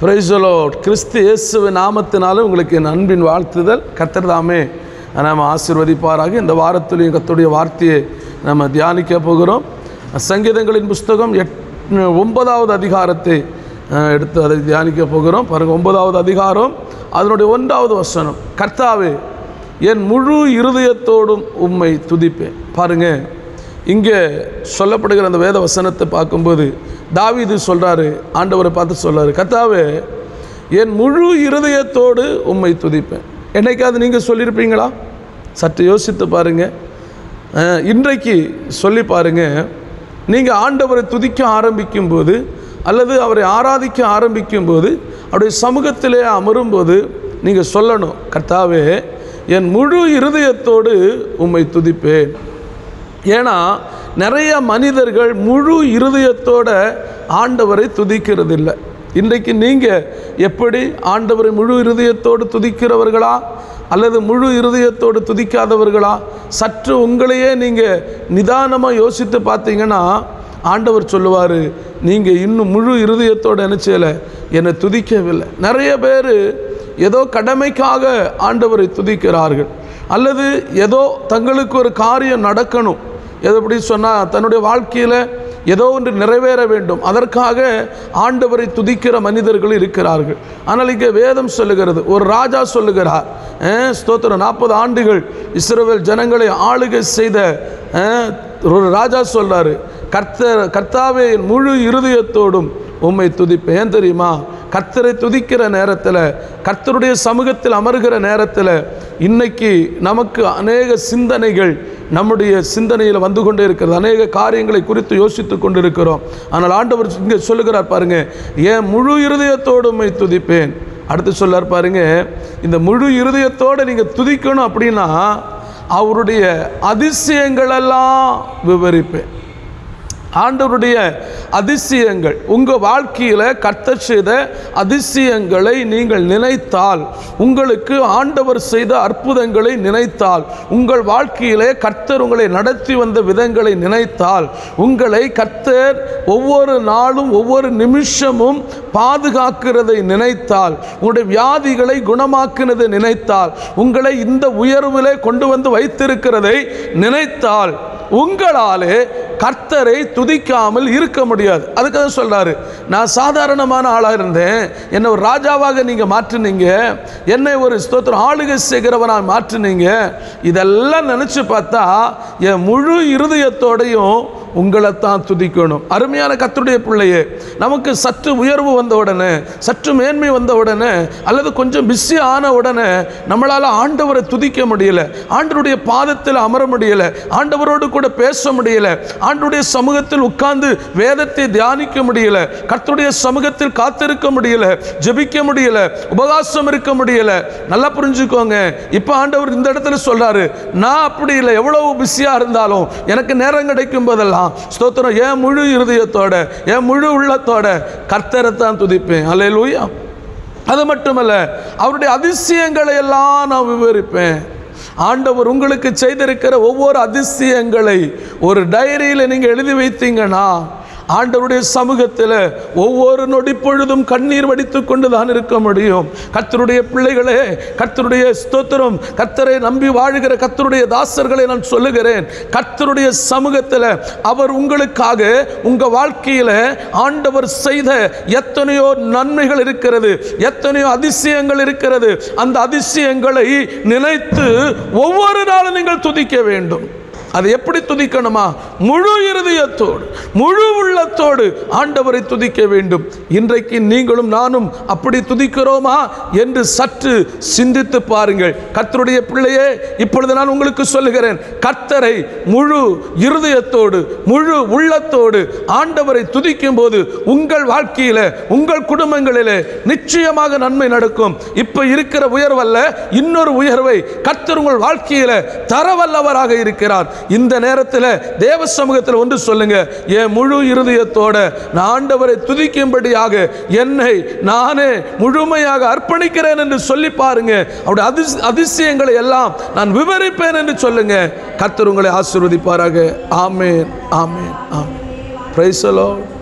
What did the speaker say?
Price the Lord. கிறிஸ்து இயேசுவின் நாமத்தினால உங்களுக்கு என் அன்பின் வாழ்த்துதல். கர்த்தர் தாமே நம்ம ஆசீர்வதிப்பாராக. இந்த வாரத்திலையும் கர்த்தருடைய வார்த்தையை நம்ம தியானிக்க போகிறோம். சங்கீதங்களின் புஸ்தகம் 9வது அதிகாரத்தை எடுத்து அதை தியானிக்க போகிறோம். பாருங்கள், 9வது அதிகாரம் அதனுடைய 1வது வசனம். கர்த்தாவே, என் முழு இருதயத்தோடும் உம்மை துதிப்பேன். பாருங்கள், இங்கே சொல்லப்படுகிற அந்த வேத வசனத்தை பார்க்கும்போது தாவீது சொல்கிறாரு, ஆண்டவரை பார்த்து சொல்கிறாரு, கர்த்தாவே, என் முழு இருதயத்தோடு உம்மை துதிப்பேன். என்னைக்காவது நீங்கள் சொல்லியிருப்பீங்களா? சற்று யோசித்து பாருங்கள். இன்றைக்கு சொல்லி பாருங்கள். நீங்கள் ஆண்டவரை துதிக்க ஆரம்பிக்கும்போது அல்லது அவரை ஆராதிக்க ஆரம்பிக்கும்போது அவருடைய சமூகத்திலே அமரும்போது நீங்கள் சொல்லணும், கர்த்தாவே, என் முழு இருதயத்தோடு உம்மை துதிப்பேன். ஏன்னா நிறைய மனிதர்கள் முழு இருதயத்தோட ஆண்டவரை துதிக்கிறது இல்லை. இன்றைக்கு நீங்கள் எப்படி ஆண்டவரை முழு இருதயத்தோடு துதிக்கிறவர்களா அல்லது முழு இருதயத்தோடு துதிக்காதவர்களா? சற்று உங்களையே நீங்கள் நிதானமாக யோசித்து பார்த்தீங்கன்னா ஆண்டவர் சொல்லுவார், நீங்கள் இன்னும் முழு இருதயத்தோடு என்ன செய்யலை, என்னை துதிக்கவில்லை. நிறைய பேர் ஏதோ கடமைக்காக ஆண்டவரை துதிக்கிறார்கள், அல்லது ஏதோ தங்களுக்கு ஒரு காரியம் நடக்கணும், எப்படி சொன்னால் தன்னுடைய வாழ்க்கையில் ஏதோ ஒன்று நிறைவேற வேண்டும், அதற்காக ஆண்டவரை துதிக்கிற மனிதர்கள் இருக்கிறார்கள். ஆனால் இங்கே வேதம் சொல்லுகிறது, ஒரு ராஜா சொல்லுகிறார், ஸ்தோத்திரம், 40 ஆண்டுகள் இஸ்ரவேல் ஜனங்களை ஆளுகை செய்த ஒரு ராஜா சொல்கிறாரு, கர்த்தாவே, முழு இருதயத்தோடும் உம்மை துதிப்பேன். ஏன் தெரியுமா? கர்த்தரை துதிக்கிற நேரத்தில், கர்த்தருடைய சமூகத்தில் அமர்கிற நேரத்தில் இன்னைக்கு நமக்கு அநேக சிந்தனைகள் நம்முடைய சிந்தனையில் வந்து கொண்டே இருக்கிறது. அநேக காரியங்களை குறித்து யோசித்து கொண்டு இருக்கிறோம். ஆனால் ஆண்டவர் இங்கே சொல்லுகிறார் பாருங்க, ஏன் முழு இருதயத்தோடு உம்மை துதிப்பேன். அடுத்து சொல்லார் பாருங்க, இந்த முழு இருதயத்தோடு நீங்கள் துதிக்கணும் அப்படின்னா அவருடைய அதிசயங்களெல்லாம் விவரிப்பேன். ஆண்டவருடைய அதிசயங்கள், உங்கள் வாழ்க்கையில் கர்த்தர் செய்த அதிசயங்களை நீங்கள் நினைத்தால், உங்களுக்கு ஆண்டவர் செய்த அற்புதங்களை நினைத்தால், உங்கள் வாழ்க்கையிலே கர்த்தர் உங்களை நடத்தி வந்த விதங்களை நினைத்தால், உங்களை கர்த்தர் ஒவ்வொரு நாளும் ஒவ்வொரு நிமிஷமும் பாதுகாக்கிறதை நினைத்தால், உங்களுடைய வியாதிகளை குணமாக்குனதை நினைத்தால், உங்களை இந்த உயர்விலே கொண்டு வந்து வைத்திருக்கிறதை நினைத்தால், உங்களாலே கர்த்தரை துதிக்காமல் இருக்க முடியாது. அதுக்காக சொல்றாரு, நான் சாதாரணமான ஆளாக இருந்தேன், என்னை ஒரு ராஜாவாக நீங்கள் மாற்றினீங்க, என்னை ஒரு ஸ்தோத்திரம் ஆளுகை செய்கிறவனாக மாற்றினீங்க. இதெல்லாம் நினச்சி பார்த்தா என் முழு இருதயத்தோடையும் உங்களைத்தான் துதிக்கணும். அருமையான கர்த்தருடைய பிள்ளையே, நமக்கு சற்று உயர்வு வந்த உடனே, சற்று மேன்மை வந்த உடனே, அல்லது கொஞ்சம் பிஸி ஆன உடனே நம்மளால் ஆண்டவரை துதிக்க முடியல, ஆண்டவருடைய பாதத்தில் அமர முடியல, ஆண்டவரோடு கூட பேச முடியல, ஆண்டவருடைய சமூகத்தில் உட்கார்ந்து வேதத்தை தியானிக்க முடியல, கர்த்தருடைய சமூகத்தில் காத்திருக்க முடியல, ஜெபிக்க முடியல, உபவாசம் இருக்க முடியல. நல்லா புரிஞ்சுக்கோங்க, இப்போ ஆண்டவர் இந்த இடத்துல சொல்றாரு, நான் அப்படி இல்லை, எவ்வளவு பிஸியாக இருந்தாலும் எனக்கு நேரம் கிடைக்கும் போதெல்லாம் ஸ்தோத்திரம், என் முழு இருதயத்தோட, என் முழு உள்ளத்தோட கர்த்தரை தான் துதிப்பேன். அல்லேலூயா. அது மட்டுமல்ல, அவருடைய அதிசயங்களை எல்லாம் நான் விவரிப்பேன். ஆண்டவர் உங்களுக்கு செய்திருக்கிற ஒவ்வொரு அதிசயங்களை ஒரு டைரியில் நீங்கள் எழுதி வைத்தீங்கன்னா ஆண்டவருடைய சமூகத்தில் ஒவ்வொரு நொடி பொழுதும் கண்ணீர் வடித்து கொண்டு தான் இருக்க முடியும். கர்த்தருடைய பிள்ளைகளே, கர்த்தருடைய ஸ்தோத்திரம், கர்த்தரை நம்பி வாழுகிற கர்த்தருடைய தாசர்களை நான் சொல்லுகிறேன், கர்த்தருடைய சமூகத்தில் அவர் உங்களுக்காக உங்கள் வாழ்க்கையில் ஆண்டவர் செய்த எத்தனையோ நன்மைகள் இருக்கிறது, எத்தனையோ அதிசயங்கள் இருக்கிறது. அந்த அதிசயங்களை நினைத்து ஒவ்வொரு நாளும் நீங்கள் துதிக்க வேண்டும். அது எப்படி துதிக்கணுமா? முழு இருதயத்தோடு, முழு உள்ளத்தோடு ஆண்டவரை துதிக்க வேண்டும். இன்றைக்கு நீங்களும் நானும் அப்படி துதிக்கிறோமா என்று சற்று சிந்தித்து பாருங்கள். கர்த்தருடைய பிள்ளையே, இப்பொழுது நான் உங்களுக்கு சொல்லுகிறேன், கர்த்தரை முழு இருதயத்தோடு முழு உள்ளத்தோடு ஆண்டவரை துதிக்கும் போது உங்கள் வாழ்க்கையில், உங்கள் குடும்பங்களில் நிச்சயமாக நன்மை நடக்கும். இப்ப இருக்கிற உயர்வல்ல, இன்னொரு உயர்வை கர்த்தர் உங்கள் வாழ்க்கையில் தரவல்லவராக இருக்கிறார். இந்த நேரத்தில் தேவ சமூகத்தில் ஒன்று சொல்லுங்க, என் முழு இருதயத்தோட நான் ஆண்டவரை துதிக்கும்படியாக என்னை நானே முழுமையாக அர்ப்பணிக்கிறேன் என்று சொல்லி பாருங்க. அவருடைய அதிசயங்களை எல்லாம் நான் விவரிப்பேன் என்று சொல்லுங்க. கர்த்தர் உங்களை ஆசீர்வதிப்பாராக. ஆமென், ஆமென், ஆமென். Praise the Lord.